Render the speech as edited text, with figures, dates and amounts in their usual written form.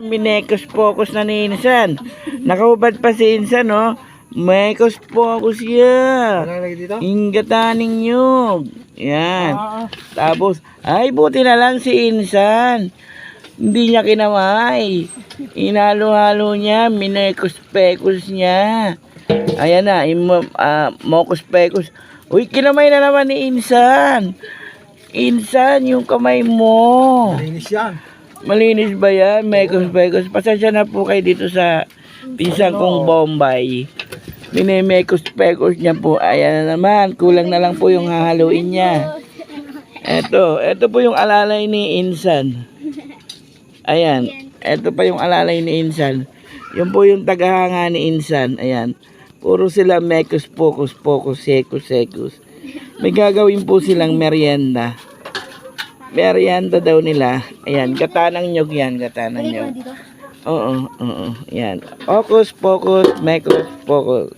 Minekos focus na ni Insan. Nakahubad pa si Insan, no? Mekos focus ya. Ano lagi dito? Ingataning nyug. Yan. Tapos, ay buti na lang si Insan. Hindi niya kinamay. Inalo-halo niya, minekos-pekos niya. Ayan na, mokos-pekos. Uy, kinamay na naman ni Insan. Insan, yung kamay mo. Malinis yan. Malinis ba yan? Mekos-pekos. Pasensya na po kayo dito sa pisang kong Bombay. Minimekos-pekos niya po. Ayan na naman. Kulang na lang po yung hahaluin niya. Ito po yung alalay ni Insan. Ayan. Ito pa yung alalay ni Insan. Yung po yung tagahanga ni Insan. Ayan. Puro sila mekos-pokos-pokos, sekos-sekos. May gagawin po silang merienda. Merienda daw nila. Ayan. Gatanang nyog yan. Gatanang nyog. Oo. Yan. Focus, focus, mekos, focus.